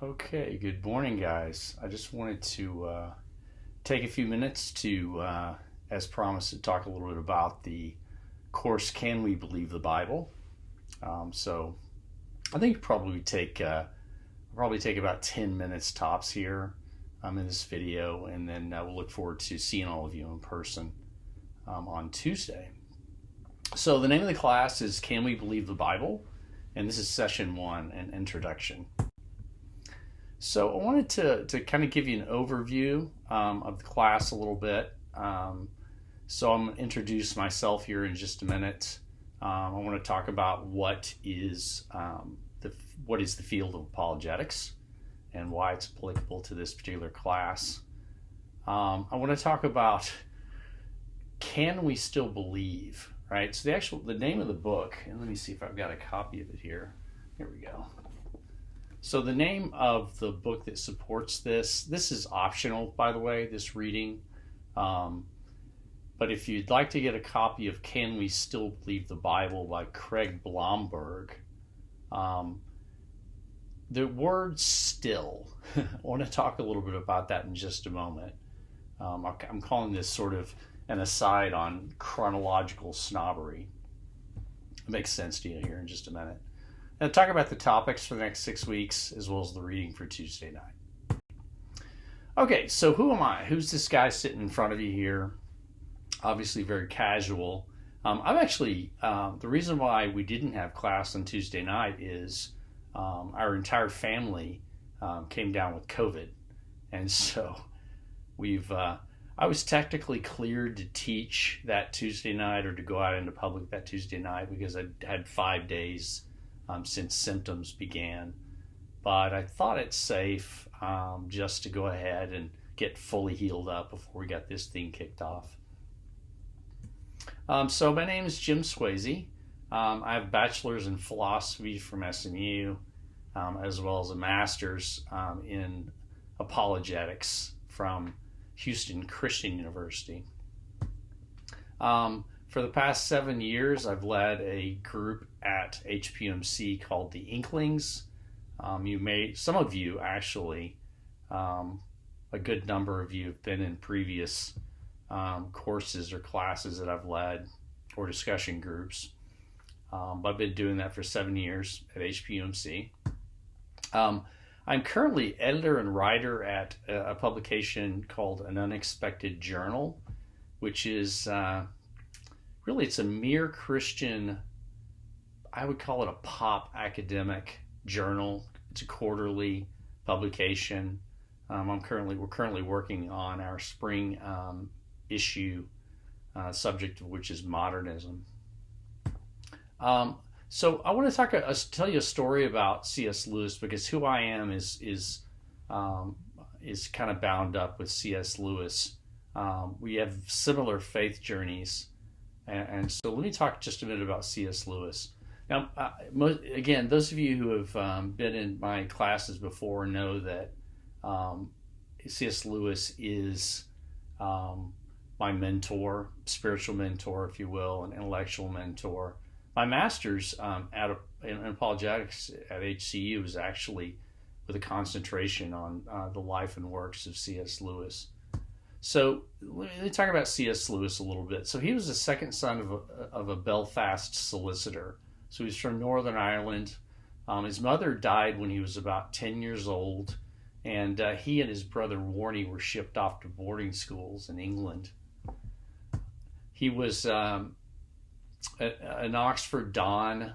Okay, good morning, guys. I just wanted to take a few minutes to, as promised, to talk a little bit about the course, Can We Believe the Bible? So I think probably take about 10 minutes tops here in this video, and then we'll look forward to seeing all of you in person on Tuesday. So the name of the class is Can We Believe the Bible? And this is session 1, an introduction. So I wanted to kind of give you an overview of the class a little bit. So I'm going to introduce myself here in just a minute. I want to talk about what is the field of apologetics and why it's applicable to this particular class. I want to talk about, can we still believe, right? So the name of the book, and let me see if I've got a copy of it here. Here we go. So the name of the book that supports this is optional, by the way, this reading. But if you'd like to get a copy of Can We Still Believe the Bible by Craig Blomberg, the word still, I want to talk a little bit about that in just a moment. I'm calling this sort of an aside on chronological snobbery. It makes sense to you here in just a minute. And talk about the topics for the next 6 weeks, as well as the reading for Tuesday night. Okay, so who am I? Who's this guy sitting in front of you here? Obviously very casual. I'm actually, the reason why we didn't have class on Tuesday night is our entire family came down with COVID. And so I was technically cleared to teach that Tuesday night or to go out into public that Tuesday night because I had 5 days since symptoms began, but I thought it's safe just to go ahead and get fully healed up before we got this thing kicked off. So my name is Jim Swayze. I have a bachelor's in philosophy from SMU, as well as a master's in apologetics from Houston Christian University. For the past 7 years, I've led a group at HPUMC called the Inklings. Some of you actually, a good number of you have been in previous courses or classes that I've led or discussion groups. I've been doing that for 7 years at HPUMC. I'm currently editor and writer at a publication called An Unexpected Journal, which is really, it's a mere Christian, I would call it a pop academic journal. It's a quarterly publication. We're currently working on our spring issue, subject of which is modernism. So I want to tell you a story about C.S. Lewis, because who I am is kind of bound up with C.S. Lewis. We have similar faith journeys. And so let me talk just a minute about C.S. Lewis. Now, again, those of you who have been in my classes before know that C.S. Lewis is my mentor, spiritual mentor, if you will, an intellectual mentor. My master's in apologetics at HCU was actually with a concentration on the life and works of C.S. Lewis. So let me talk about C.S. Lewis a little bit. So he was the second son of a Belfast solicitor. So he's from Northern Ireland. His mother died when he was about 10 years old, and he and his brother Warnie were shipped off to boarding schools in England. He was an Oxford Don.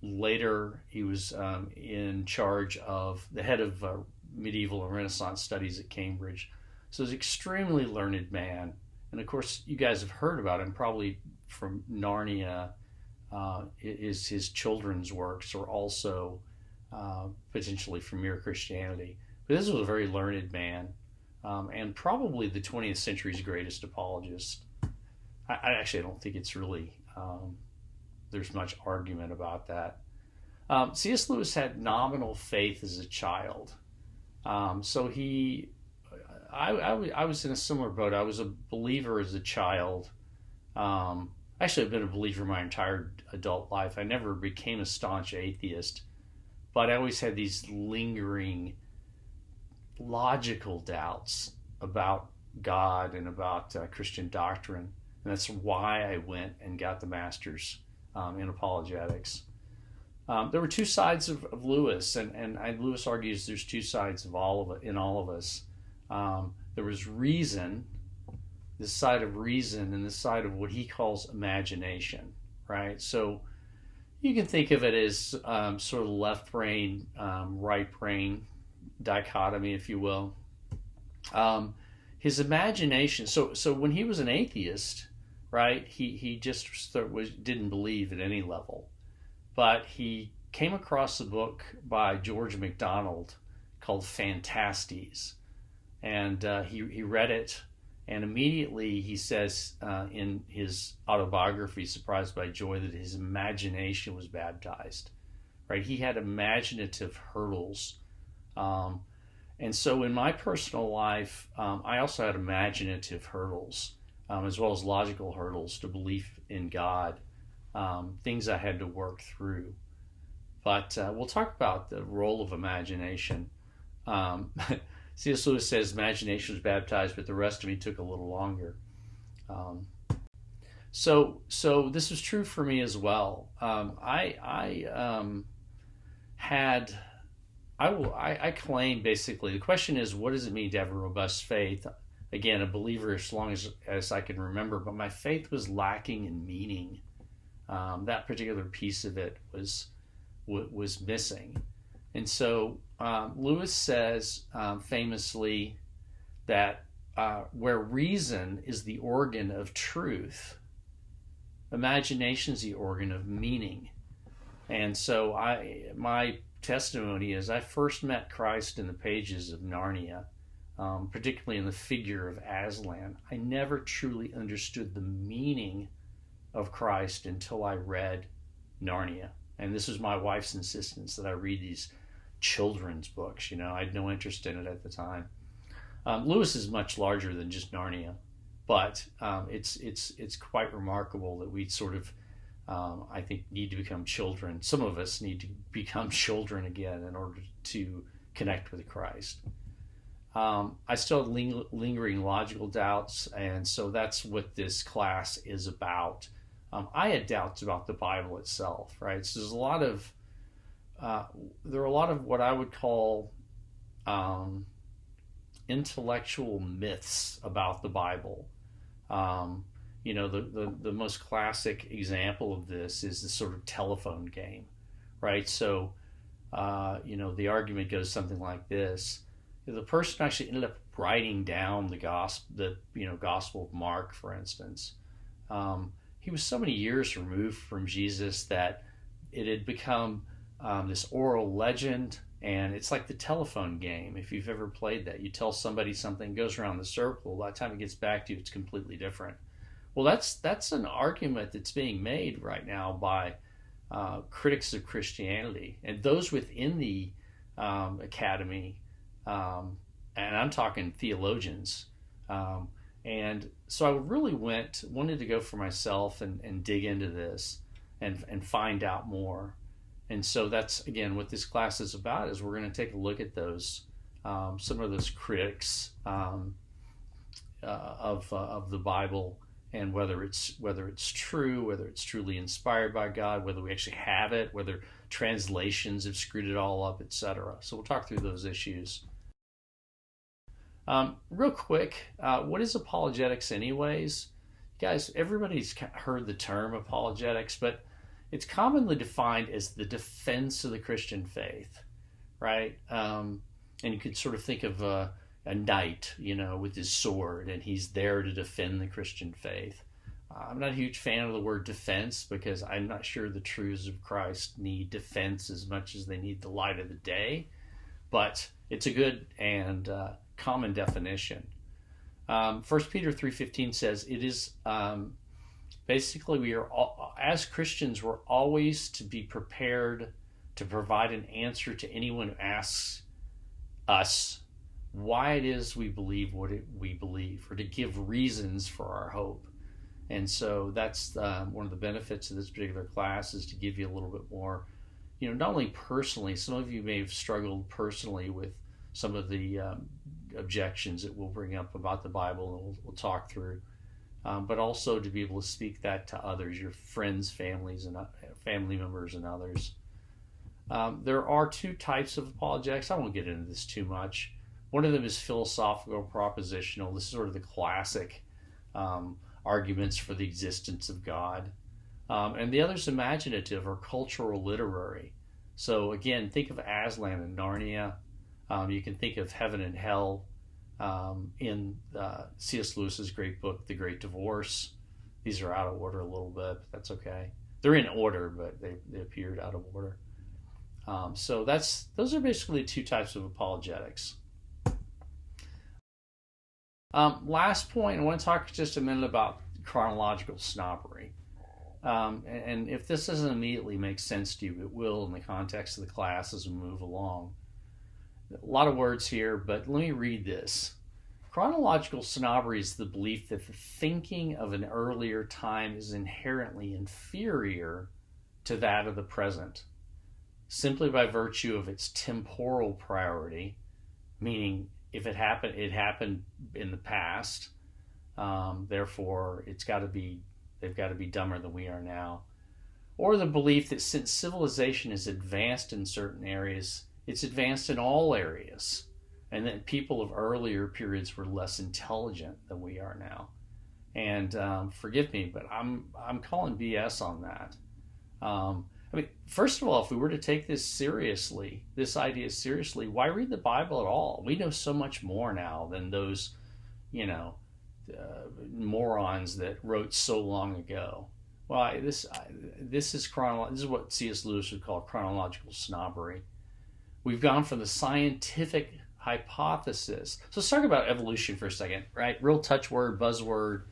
Later, he was in charge of the head of medieval and Renaissance studies at Cambridge. So he's an extremely learned man. And of course, you guys have heard about him probably from Narnia. His children's works, or also potentially from Mere Christianity. But this was a very learned man, and probably the 20th century's greatest apologist. I actually don't think it's really, there's much argument about that. C.S. Lewis had nominal faith as a child. So I was in a similar boat. I was a believer as a child. Actually, I've been a believer my entire adult life. I never became a staunch atheist, but I always had these lingering logical doubts about God and about Christian doctrine. And that's why I went and got the master's in apologetics. There were two sides of Lewis, and Lewis argues there's two sides of in all of us. There was reason, this side of reason, and this side of what he calls imagination, right? So you can think of it as sort of left brain, right brain dichotomy, if you will. His imagination. So when he was an atheist, right, he just didn't believe at any level. But he came across a book by George MacDonald called Phantastes, and he read it, and immediately he says in his autobiography, Surprised by Joy, that his imagination was baptized. Right, he had imaginative hurdles, and so in my personal life, I also had imaginative hurdles, as well as logical hurdles to belief in God. Things I had to work through. But we'll talk about the role of imagination. C.S. Lewis says imagination was baptized, but the rest of me took a little longer. So this was true for me as well. I claim basically, the question is, what does it mean to have a robust faith? Again, a believer as long as I can remember, but my faith was lacking in meaning. That particular piece of it was missing. And so Lewis says famously that where reason is the organ of truth, imagination is the organ of meaning. And so my testimony is I first met Christ in the pages of Narnia, particularly in the figure of Aslan. I never truly understood the meaning of Christ until I read Narnia. And this was my wife's insistence that I read these children's books. I had no interest in it at the time. Lewis is much larger than just Narnia, but it's quite remarkable that we sort of, I think, need to become children. Some of us need to become children again in order to connect with Christ. I still have lingering logical doubts, and so that's what this class is about. I had doubts about the Bible itself, right? So there's a lot of what I would call intellectual myths about the Bible. The most classic example of this is the sort of telephone game, right? So, the argument goes something like this: the person actually ended up writing down the Gospel of Mark, for instance. He was so many years removed from Jesus that it had become this oral legend, and it's like the telephone game. If you've ever played that, you tell somebody something, goes around the circle. By the time it gets back to you, it's completely different. Well, that's an argument that's being made right now by critics of Christianity and those within the academy, and I'm talking theologians. And so I really wanted to go for myself and dig into this and find out more. And so that's, again, what this class is about, is we're going to take a look at those, some of those critics of the Bible, and whether it's true, whether it's truly inspired by God, whether we actually have it, whether translations have screwed it all up, etc. So we'll talk through those issues. Real quick, what is apologetics anyways? Guys, everybody's heard the term apologetics, but it's commonly defined as the defense of the Christian faith, right? And you could sort of think of a knight, with his sword, and he's there to defend the Christian faith. I'm not a huge fan of the word defense, because I'm not sure the truths of Christ need defense as much as they need the light of the day, but it's a good and common definition. 1 Peter 3:15 says it is basically, we are as Christians, we're always to be prepared to provide an answer to anyone who asks us why it is we believe what we believe, or to give reasons for our hope. And so that's one of the benefits of this particular class, is to give you a little bit more not only personally, some of you may have struggled personally with some of the objections that we'll bring up about the Bible and we'll talk through, but also to be able to speak that to others, your friends, families, and family members and others. There are two types of apologetics. I won't get into this too much. One of them is philosophical propositional. This is sort of the classic arguments for the existence of God. And the other is imaginative or cultural literary. So again, think of Aslan and Narnia. You can think of Heaven and Hell in C.S. Lewis's great book, The Great Divorce. These are out of order a little bit, but that's okay. They're in order, but they appeared out of order. So those are basically two types of apologetics. Last point, I want to talk just a minute about chronological snobbery. And if this doesn't immediately make sense to you, it will in the context of the class as we move along. A lot of words here, but let me read this. Chronological snobbery is the belief that the thinking of an earlier time is inherently inferior to that of the present, simply by virtue of its temporal priority, meaning if it happened in the past, therefore they've got to be dumber than we are now. Or the belief that since civilization has advanced in certain areas, it's advanced in all areas, and that people of earlier periods were less intelligent than we are now. And forgive me, but I'm calling BS on that. First of all, if we were to take this idea seriously, why read the Bible at all? We know so much more now than those, morons that wrote so long ago. Well, this is what C.S. Lewis would call chronological snobbery. We've gone from the scientific hypothesis. So let's talk about evolution for a second, right? Real touch word, buzzword.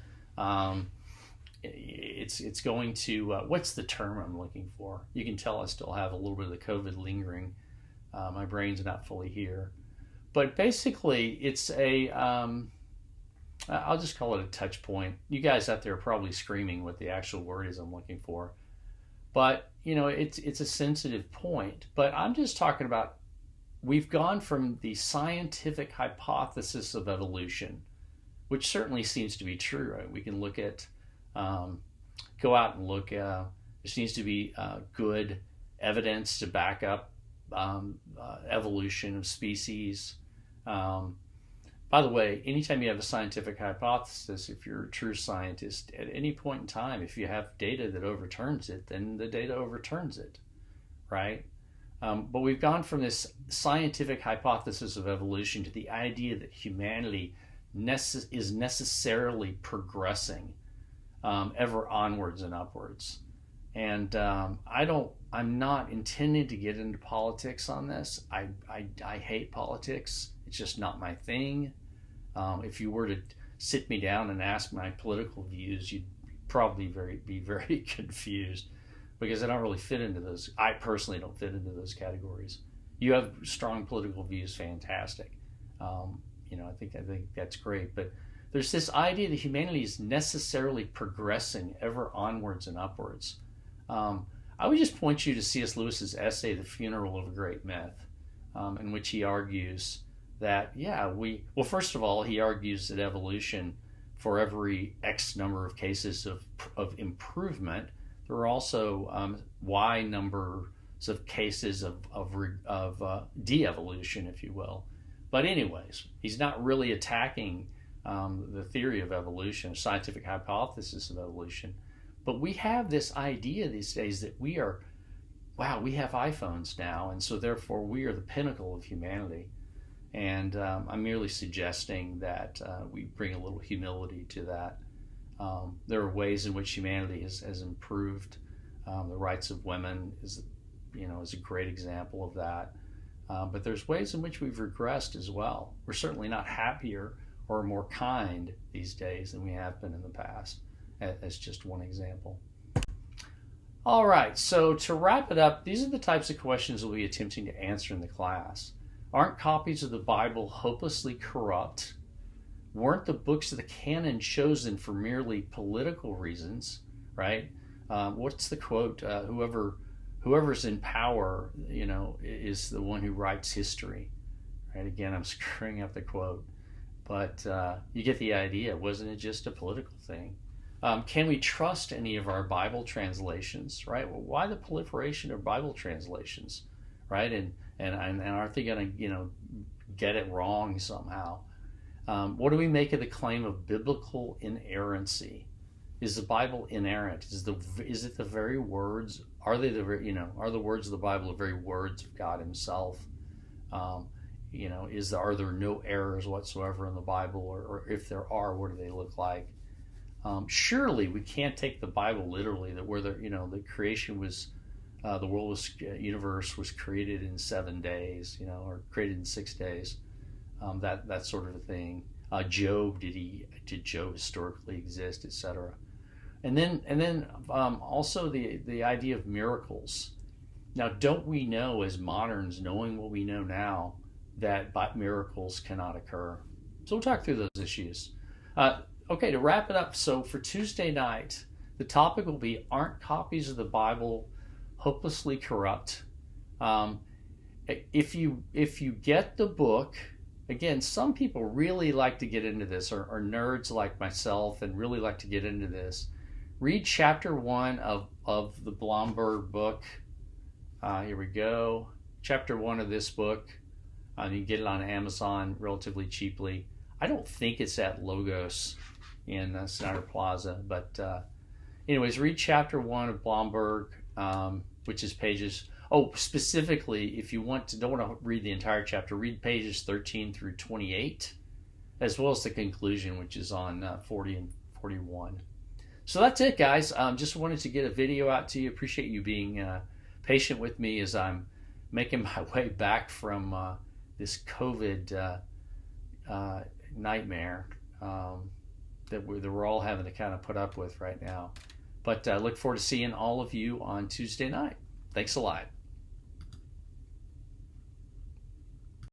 It's going to, what's the term I'm looking for? You can tell I still have a little bit of the COVID lingering. My brain's not fully here. But basically, it's I'll just call it a touch point. You guys out there are probably screaming what the actual word is I'm looking for. But, it's a sensitive point. But I'm just talking about, we've gone from the scientific hypothesis of evolution, which certainly seems to be true, right? We can look at, go out and look, there seems to be good evidence to back up evolution of species. By the way, anytime you have a scientific hypothesis, if you're a true scientist, at any point in time, if you have data that overturns it, then the data overturns it, right? But we've gone from this scientific hypothesis of evolution to the idea that humanity is necessarily progressing ever onwards and upwards. And I'm not intending to get into politics on this. I hate politics. It's just not my thing. If you were to sit me down and ask my political views, you'd probably be very confused, because I don't really fit into those. I personally don't fit into those categories. You have strong political views, fantastic. I think that's great. But there's this idea that humanity is necessarily progressing ever onwards and upwards. I would just point you to C.S. Lewis's essay, The Funeral of a Great Myth, in which he argues that, first of all, he argues that evolution, for every X number of cases of improvement, there are also Y numbers of cases of de-evolution, if you will. But anyways, he's not really attacking the theory of evolution, scientific hypothesis of evolution. But we have this idea these days that we have iPhones now, and so therefore we are the pinnacle of humanity. And I'm merely suggesting that we bring a little humility to that. There are ways in which humanity has improved. The rights of women is a great example of that. But there's ways in which we've regressed as well. We're certainly not happier or more kind these days than we have been in the past, as just one example. All right, so to wrap it up, these are the types of questions we'll be attempting to answer in the class. Aren't copies of the Bible hopelessly corrupt? Weren't the books of the canon chosen for merely political reasons, right? What's the quote? Whoever whoever's in power, is the one who writes history. Right? Again, I'm screwing up the quote, but you get the idea. Wasn't it just a political thing? Can we trust any of our Bible translations? Right? Well, why the proliferation of Bible translations? Right? And aren't they going to get it wrong somehow? What do we make of the claim of biblical inerrancy? Is the Bible inerrant? Is it the very words? Are they are the words of the Bible the very words of God Himself? Are there no errors whatsoever in the Bible, or if there are, what do they look like? Surely we can't take the Bible literally, that where the creation was, universe was created in 7 days, or created in 6 days, that sort of a thing. Job, did Job historically exist, etc. And then also the idea of miracles. Now, don't we know as moderns, knowing what we know now, that miracles cannot occur? So we'll talk through those issues. Okay, to wrap it up, so for Tuesday night, the topic will be, aren't copies of the Bible hopelessly corrupt? If you get the book, again, some people really like to get into this, or nerds like myself, and really like to get into this. Read chapter 1 of the Blomberg book. Here we go. Chapter 1 of this book. You can get it on Amazon relatively cheaply. I don't think it's at Logos in Snyder Plaza, but anyways, read chapter 1 of Blomberg, which is pages. Oh, specifically, if you don't want to read the entire chapter, read pages 13 through 28, as well as the conclusion, which is on 40 and 41. So that's it, guys. Just wanted to get a video out to you. Appreciate you being patient with me as I'm making my way back from this COVID nightmare that we're all having to kind of put up with right now. But I look forward to seeing all of you on Tuesday night. Thanks a lot.